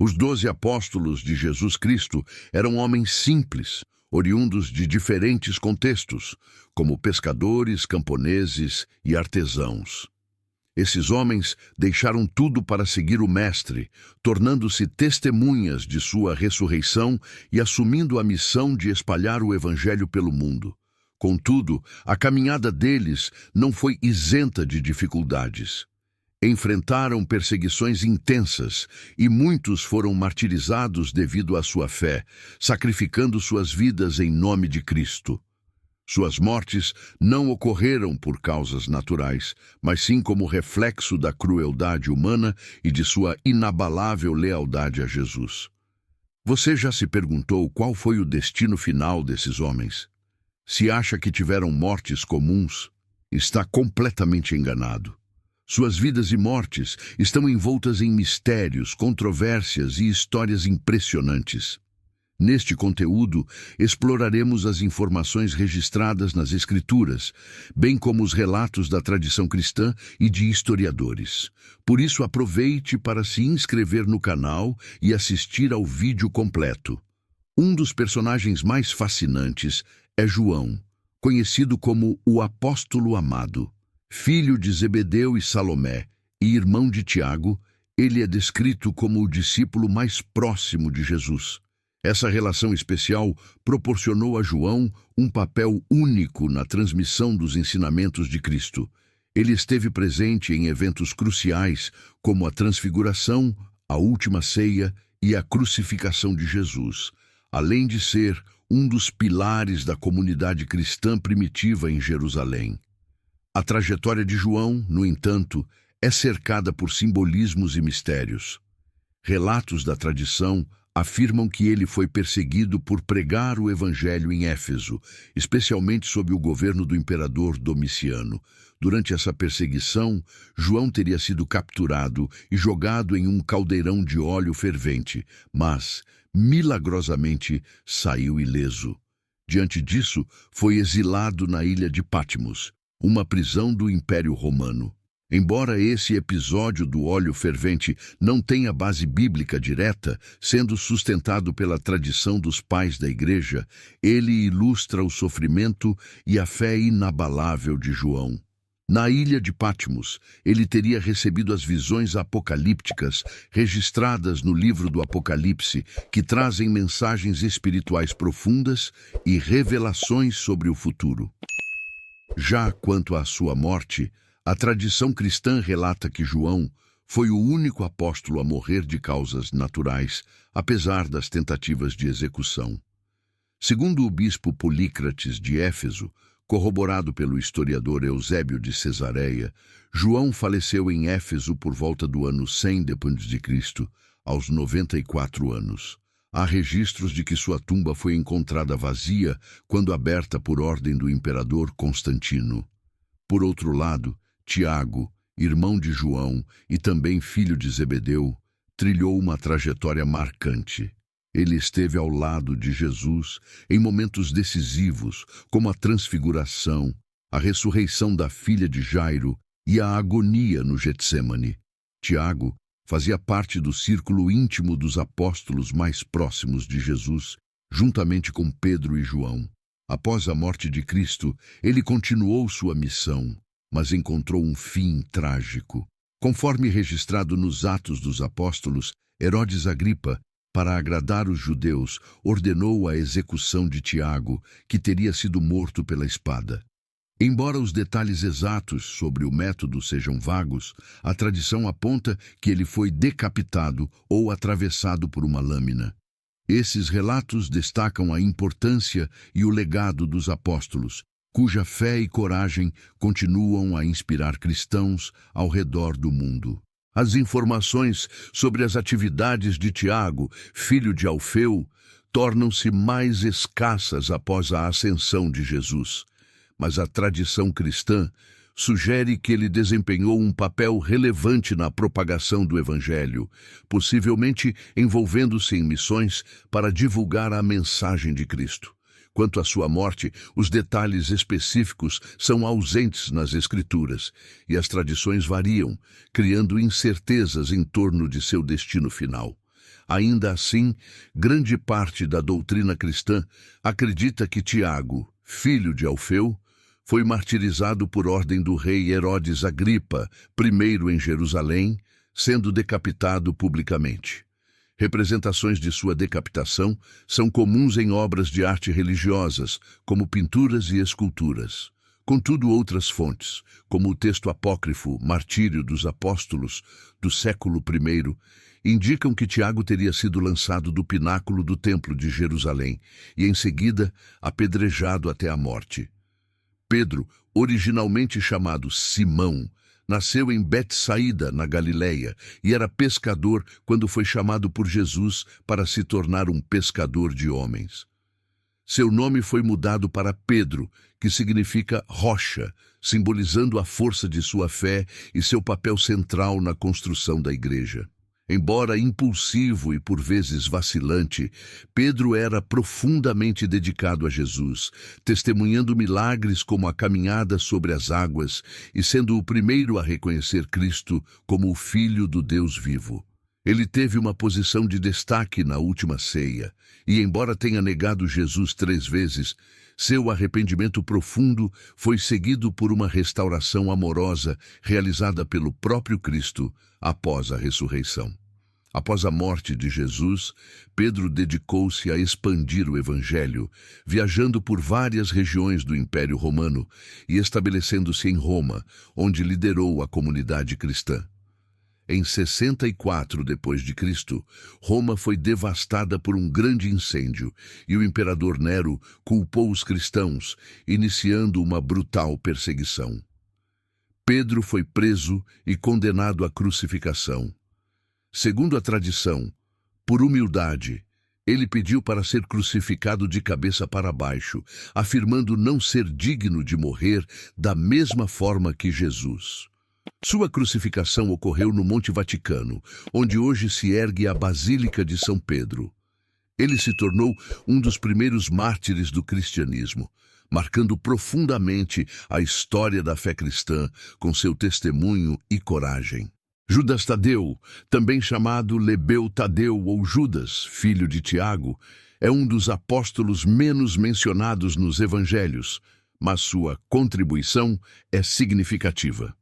Os 12 apóstolos de Jesus Cristo eram homens simples, oriundos de diferentes contextos, como pescadores, camponeses e artesãos. Esses homens deixaram tudo para seguir o Mestre, tornando-se testemunhas de sua ressurreição e assumindo a missão de espalhar o Evangelho pelo mundo. Contudo, a caminhada deles não foi isenta de dificuldades. Enfrentaram perseguições intensas e muitos foram martirizados devido à sua fé, sacrificando suas vidas em nome de Cristo. Suas mortes não ocorreram por causas naturais, mas sim como reflexo da crueldade humana e de sua inabalável lealdade a Jesus. Você já se perguntou qual foi o destino final desses homens? Se acha que tiveram mortes comuns, está completamente enganado. Suas vidas e mortes estão envoltas em mistérios, controvérsias e histórias impressionantes. Neste conteúdo, exploraremos as informações registradas nas Escrituras, bem como os relatos da tradição cristã e de historiadores. Por isso, aproveite para se inscrever no canal e assistir ao vídeo completo. Um dos personagens mais fascinantes é João, conhecido como o Apóstolo Amado. Filho de Zebedeu e Salomé e irmão de Tiago, ele é descrito como o discípulo mais próximo de Jesus. Essa relação especial proporcionou a João um papel único na transmissão dos ensinamentos de Cristo. Ele esteve presente em eventos cruciais como a Transfiguração, a Última Ceia e a crucificação de Jesus, além de ser um dos pilares da comunidade cristã primitiva em Jerusalém. A trajetória de João, no entanto, é cercada por simbolismos e mistérios. Relatos da tradição afirmam que ele foi perseguido por pregar o Evangelho em Éfeso, especialmente sob o governo do imperador Domiciano. Durante essa perseguição, João teria sido capturado e jogado em um caldeirão de óleo fervente, mas, milagrosamente, saiu ileso. Diante disso, foi exilado na ilha de Patmos, uma prisão do Império Romano. Embora esse episódio do óleo fervente não tenha base bíblica direta, sendo sustentado pela tradição dos pais da Igreja, ele ilustra o sofrimento e a fé inabalável de João. Na ilha de Patmos, ele teria recebido as visões apocalípticas registradas no livro do Apocalipse, que trazem mensagens espirituais profundas e revelações sobre o futuro. Já quanto à sua morte, a tradição cristã relata que João foi o único apóstolo a morrer de causas naturais, apesar das tentativas de execução. Segundo o bispo Polícrates de Éfeso, corroborado pelo historiador Eusébio de Cesareia, João faleceu em Éfeso por volta do ano 100 d.C., aos 94 anos. Há registros de que sua tumba foi encontrada vazia quando aberta por ordem do imperador Constantino. Por outro lado, Tiago, irmão de João e também filho de Zebedeu, trilhou uma trajetória marcante. Ele esteve ao lado de Jesus em momentos decisivos, como a transfiguração, a ressurreição da filha de Jairo e a agonia no Getsêmani. Tiago fazia parte do círculo íntimo dos apóstolos mais próximos de Jesus, juntamente com Pedro e João. Após a morte de Cristo, ele continuou sua missão, mas encontrou um fim trágico. Conforme registrado nos Atos dos Apóstolos, Herodes Agripa, para agradar os judeus, ordenou a execução de Tiago, que teria sido morto pela espada. Embora os detalhes exatos sobre o método sejam vagos, a tradição aponta que ele foi decapitado ou atravessado por uma lâmina. Esses relatos destacam a importância e o legado dos apóstolos, cuja fé e coragem continuam a inspirar cristãos ao redor do mundo. As informações sobre as atividades de Tiago, filho de Alfeu, tornam-se mais escassas após a ascensão de Jesus, mas a tradição cristã sugere que ele desempenhou um papel relevante na propagação do Evangelho, possivelmente envolvendo-se em missões para divulgar a mensagem de Cristo. Quanto à sua morte, os detalhes específicos são ausentes nas Escrituras, e as tradições variam, criando incertezas em torno de seu destino final. Ainda assim, grande parte da doutrina cristã acredita que Tiago, filho de Alfeu, foi martirizado por ordem do rei Herodes Agripa, primeiro em Jerusalém, sendo decapitado publicamente. Representações de sua decapitação são comuns em obras de arte religiosas, como pinturas e esculturas. Contudo, outras fontes, como o texto apócrifo Martírio dos Apóstolos, do século I, indicam que Tiago teria sido lançado do pináculo do Templo de Jerusalém e, em seguida, apedrejado até a morte. Pedro, originalmente chamado Simão, nasceu em Betsaída, na Galileia, e era pescador quando foi chamado por Jesus para se tornar um pescador de homens. Seu nome foi mudado para Pedro, que significa rocha, simbolizando a força de sua fé e seu papel central na construção da igreja. Embora impulsivo e por vezes vacilante, Pedro era profundamente dedicado a Jesus, testemunhando milagres como a caminhada sobre as águas e sendo o primeiro a reconhecer Cristo como o Filho do Deus vivo. Ele teve uma posição de destaque na última ceia, e embora tenha negado Jesus 3 vezes, seu arrependimento profundo foi seguido por uma restauração amorosa realizada pelo próprio Cristo após a ressurreição. Após a morte de Jesus, Pedro dedicou-se a expandir o Evangelho, viajando por várias regiões do Império Romano e estabelecendo-se em Roma, onde liderou a comunidade cristã. Em 64 d.C., Roma foi devastada por um grande incêndio e o imperador Nero culpou os cristãos, iniciando uma brutal perseguição. Pedro foi preso e condenado à crucificação. Segundo a tradição, por humildade, ele pediu para ser crucificado de cabeça para baixo, afirmando não ser digno de morrer da mesma forma que Jesus. Sua crucificação ocorreu no Monte Vaticano, onde hoje se ergue a Basílica de São Pedro. Ele se tornou um dos primeiros mártires do cristianismo, marcando profundamente a história da fé cristã com seu testemunho e coragem. Judas Tadeu, também chamado Lebeu Tadeu ou Judas, filho de Tiago, é um dos apóstolos menos mencionados nos evangelhos, mas sua contribuição é significativa.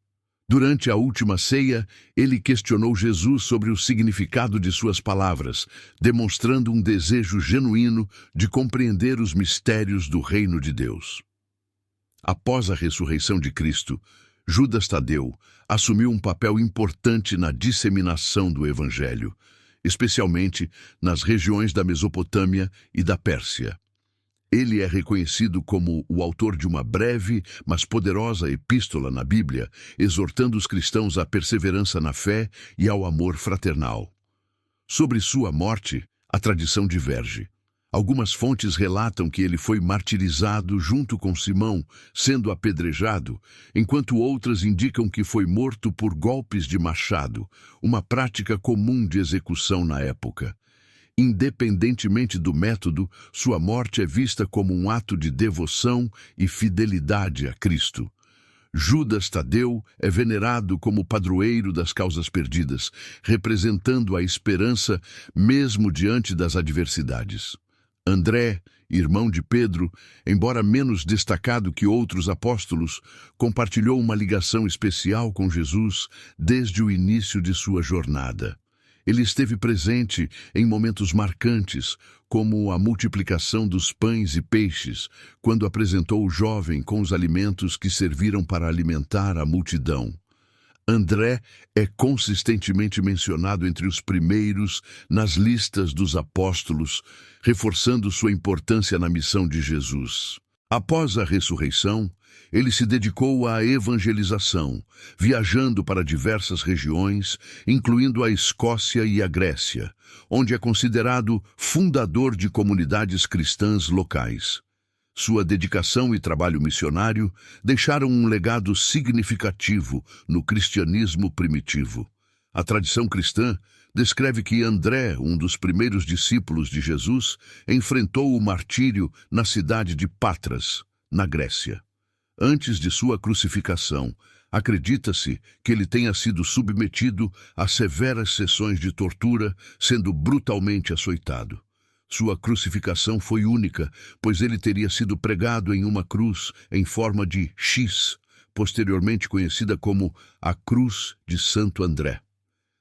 Durante a última ceia, ele questionou Jesus sobre o significado de suas palavras, demonstrando um desejo genuíno de compreender os mistérios do reino de Deus. Após a ressurreição de Cristo, Judas Tadeu assumiu um papel importante na disseminação do Evangelho, especialmente nas regiões da Mesopotâmia e da Pérsia. Ele é reconhecido como o autor de uma breve, mas poderosa epístola na Bíblia, exortando os cristãos à perseverança na fé e ao amor fraternal. Sobre sua morte, a tradição diverge. Algumas fontes relatam que ele foi martirizado junto com Simão, sendo apedrejado, enquanto outras indicam que foi morto por golpes de machado, uma prática comum de execução na época. Independentemente do método, sua morte é vista como um ato de devoção e fidelidade a Cristo. Judas Tadeu é venerado como padroeiro das causas perdidas, representando a esperança mesmo diante das adversidades. André, irmão de Pedro, embora menos destacado que outros apóstolos, compartilhou uma ligação especial com Jesus desde o início de sua jornada. Ele esteve presente em momentos marcantes, como a multiplicação dos pães e peixes, quando apresentou o jovem com os alimentos que serviram para alimentar a multidão. André é consistentemente mencionado entre os primeiros nas listas dos apóstolos, reforçando sua importância na missão de Jesus. Após a ressurreição, ele se dedicou à evangelização, viajando para diversas regiões, incluindo a Escócia e a Grécia, onde é considerado fundador de comunidades cristãs locais. Sua dedicação e trabalho missionário deixaram um legado significativo no cristianismo primitivo. A tradição cristã descreve que André, um dos primeiros discípulos de Jesus, enfrentou o martírio na cidade de Patras, na Grécia. Antes de sua crucificação, Acredita-se que ele tenha sido submetido a severas sessões de tortura, sendo brutalmente açoitado. Sua crucificação foi única, pois ele teria sido pregado em uma cruz em forma de X, posteriormente conhecida como a Cruz de Santo André.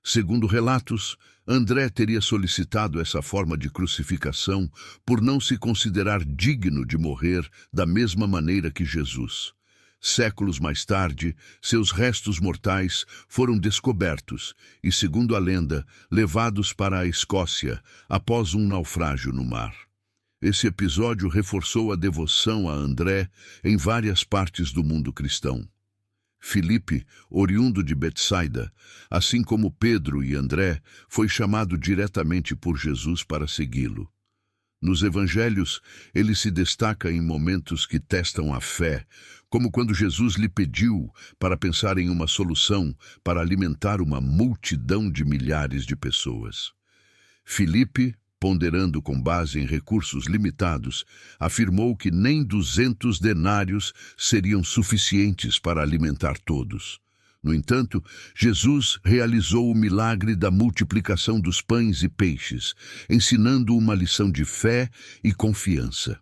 Segundo relatos, André teria solicitado essa forma de crucificação por não se considerar digno de morrer da mesma maneira que Jesus. Séculos mais tarde, seus restos mortais foram descobertos e, segundo a lenda, levados para a Escócia após um naufrágio no mar. Esse episódio reforçou a devoção a André em várias partes do mundo cristão. Filipe, oriundo de Betsaida, assim como Pedro e André, foi chamado diretamente por Jesus para segui-lo. Nos evangelhos, ele se destaca em momentos que testam a fé, como quando Jesus lhe pediu para pensar em uma solução para alimentar uma multidão de milhares de pessoas. Filipe, ponderando com base em recursos limitados, afirmou que nem 200 denários seriam suficientes para alimentar todos. No entanto, Jesus realizou o milagre da multiplicação dos pães e peixes, ensinando uma lição de fé e confiança.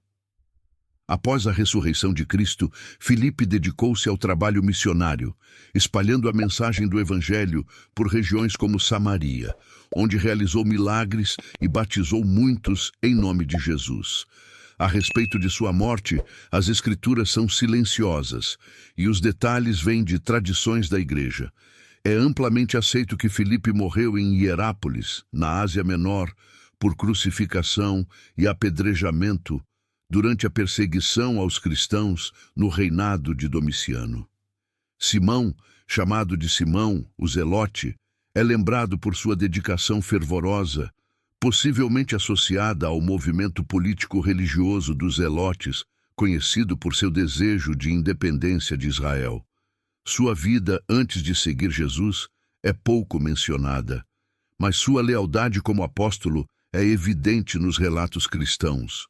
Após a ressurreição de Cristo, Filipe dedicou-se ao trabalho missionário, espalhando a mensagem do Evangelho por regiões como Samaria, onde realizou milagres e batizou muitos em nome de Jesus. A respeito de sua morte, as Escrituras são silenciosas e os detalhes vêm de tradições da Igreja. É amplamente aceito que Filipe morreu em Hierápolis, na Ásia Menor, por crucificação e apedrejamento durante a perseguição aos cristãos no reinado de Domiciano. Simão, chamado de Simão, o Zelote, é lembrado por sua dedicação fervorosa, possivelmente associada ao movimento político-religioso dos Zelotes, conhecido por seu desejo de independência de Israel. Sua vida antes de seguir Jesus é pouco mencionada, mas sua lealdade como apóstolo é evidente nos relatos cristãos.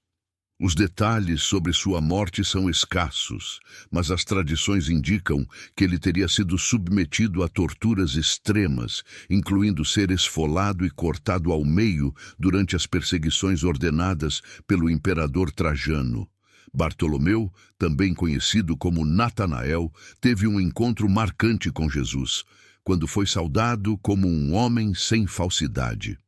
Os detalhes sobre sua morte são escassos, mas as tradições indicam que ele teria sido submetido a torturas extremas, incluindo ser esfolado e cortado ao meio durante as perseguições ordenadas pelo imperador Trajano. Bartolomeu, também conhecido como Natanael, teve um encontro marcante com Jesus, quando foi saudado como um homem sem falsidade.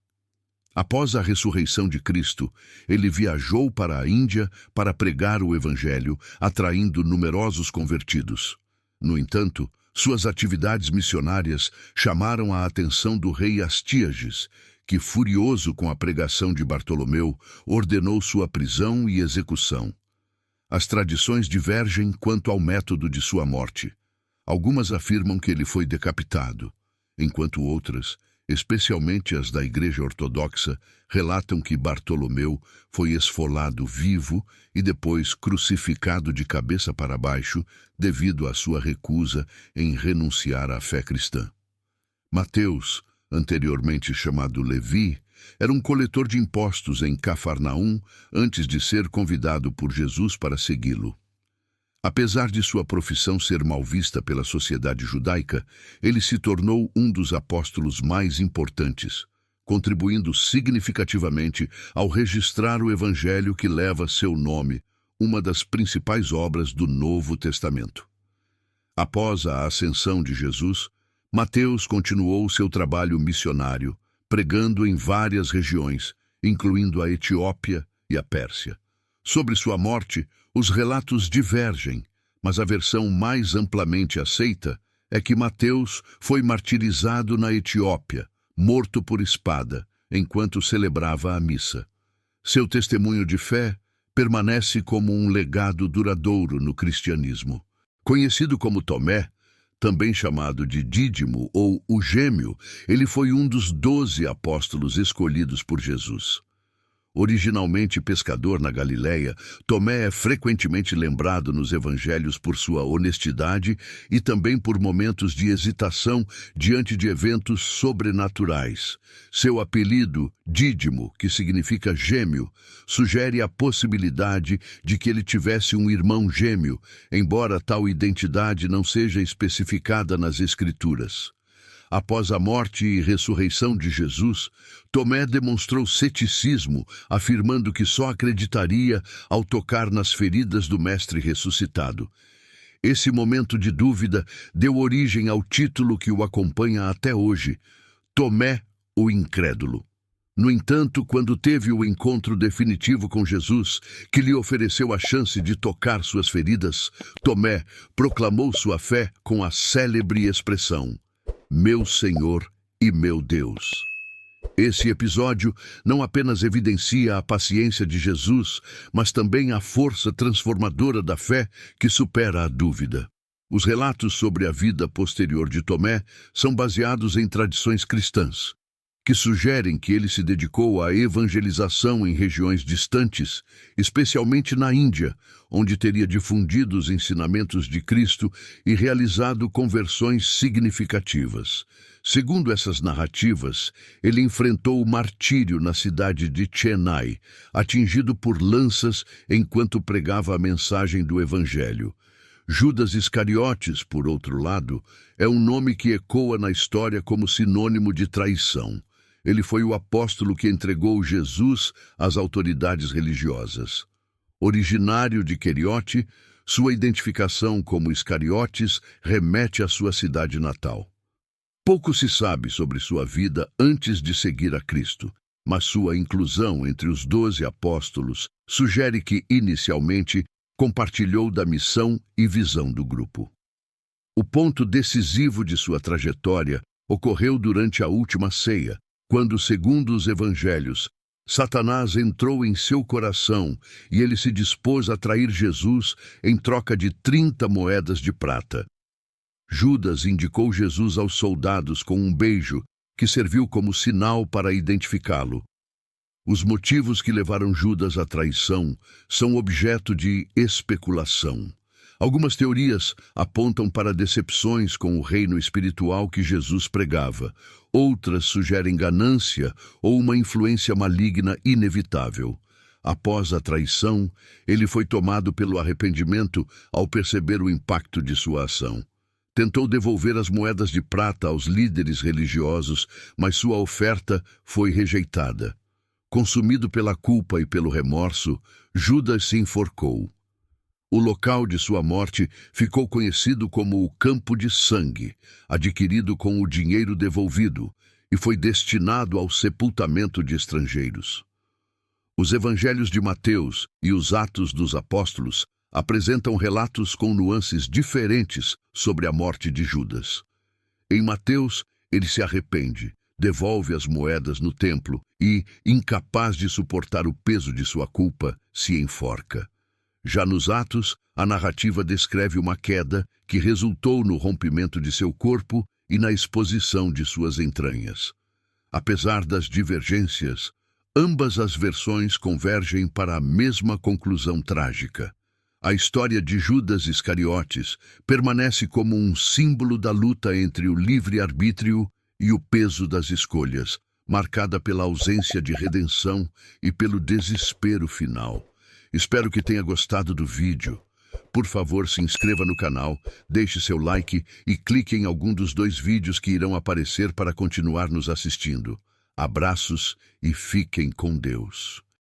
Após a ressurreição de Cristo, ele viajou para a Índia para pregar o Evangelho, atraindo numerosos convertidos. No entanto, suas atividades missionárias chamaram a atenção do rei Astíages, que, furioso com a pregação de Bartolomeu, ordenou sua prisão e execução. As tradições divergem quanto ao método de sua morte. Algumas afirmam que ele foi decapitado, enquanto outras, especialmente as da Igreja Ortodoxa, relatam que Bartolomeu foi esfolado vivo e depois crucificado de cabeça para baixo devido à sua recusa em renunciar à fé cristã. Mateus, anteriormente chamado Levi, era um coletor de impostos em Cafarnaum antes de ser convidado por Jesus para segui-lo. Apesar de sua profissão ser mal vista pela sociedade judaica, ele se tornou um dos apóstolos mais importantes, contribuindo significativamente ao registrar o evangelho que leva seu nome, uma das principais obras do Novo Testamento. Após a ascensão de Jesus, Mateus continuou seu trabalho missionário, pregando em várias regiões, incluindo a Etiópia e a Pérsia. Sobre sua morte, os relatos divergem, mas a versão mais amplamente aceita é que Mateus foi martirizado na Etiópia, morto por espada, enquanto celebrava a missa. Seu testemunho de fé permanece como um legado duradouro no cristianismo. Conhecido como Tomé, também chamado de Dídimo ou o Gêmeo, ele foi um dos 12 apóstolos escolhidos por Jesus. Originalmente pescador na Galileia, Tomé é frequentemente lembrado nos evangelhos por sua honestidade e também por momentos de hesitação diante de eventos sobrenaturais. Seu apelido, Dídimo, que significa gêmeo, sugere a possibilidade de que ele tivesse um irmão gêmeo, embora tal identidade não seja especificada nas Escrituras. Após a morte e ressurreição de Jesus, Tomé demonstrou ceticismo, afirmando que só acreditaria ao tocar nas feridas do Mestre ressuscitado. Esse momento de dúvida deu origem ao título que o acompanha até hoje, Tomé, o Incrédulo. No entanto, quando teve o encontro definitivo com Jesus, que lhe ofereceu a chance de tocar suas feridas, Tomé proclamou sua fé com a célebre expressão: "Meu Senhor e meu Deus." Esse episódio não apenas evidencia a paciência de Jesus, mas também a força transformadora da fé que supera a dúvida. Os relatos sobre a vida posterior de Tomé são baseados em tradições cristãs, que sugerem que ele se dedicou à evangelização em regiões distantes, especialmente na Índia, onde teria difundido os ensinamentos de Cristo e realizado conversões significativas. Segundo essas narrativas, ele enfrentou o martírio na cidade de Chennai, atingido por lanças enquanto pregava a mensagem do Evangelho. Judas Iscariotes, por outro lado, é um nome que ecoa na história como sinônimo de traição. Ele foi o apóstolo que entregou Jesus às autoridades religiosas. Originário de Queriote, sua identificação como Iscariotes remete à sua cidade natal. Pouco se sabe sobre sua vida antes de seguir a Cristo, mas sua inclusão entre os 12 apóstolos sugere que, inicialmente, compartilhou da missão e visão do grupo. O ponto decisivo de sua trajetória ocorreu durante a última ceia, quando, segundo os evangelhos, Satanás entrou em seu coração e ele se dispôs a trair Jesus em troca de 30 moedas de prata. Judas indicou Jesus aos soldados com um beijo, que serviu como sinal para identificá-lo. Os motivos que levaram Judas à traição são objeto de especulação. Algumas teorias apontam para decepções com o reino espiritual que Jesus pregava. Outras sugerem ganância ou uma influência maligna inevitável. Após a traição, ele foi tomado pelo arrependimento ao perceber o impacto de sua ação. Tentou devolver as moedas de prata aos líderes religiosos, mas sua oferta foi rejeitada. Consumido pela culpa e pelo remorso, Judas se enforcou. O local de sua morte ficou conhecido como o Campo de Sangue, adquirido com o dinheiro devolvido, e foi destinado ao sepultamento de estrangeiros. Os evangelhos de Mateus e os Atos dos Apóstolos apresentam relatos com nuances diferentes sobre a morte de Judas. Em Mateus, ele se arrepende, devolve as moedas no templo e, incapaz de suportar o peso de sua culpa, se enforca. Já nos Atos, a narrativa descreve uma queda que resultou no rompimento de seu corpo e na exposição de suas entranhas. Apesar das divergências, ambas as versões convergem para a mesma conclusão trágica. A história de Judas Iscariotes permanece como um símbolo da luta entre o livre-arbítrio e o peso das escolhas, marcada pela ausência de redenção e pelo desespero final. Espero que tenha gostado do vídeo. Por favor, se inscreva no canal, deixe seu like e clique em algum dos 2 vídeos que irão aparecer para continuar nos assistindo. Abraços e fiquem com Deus.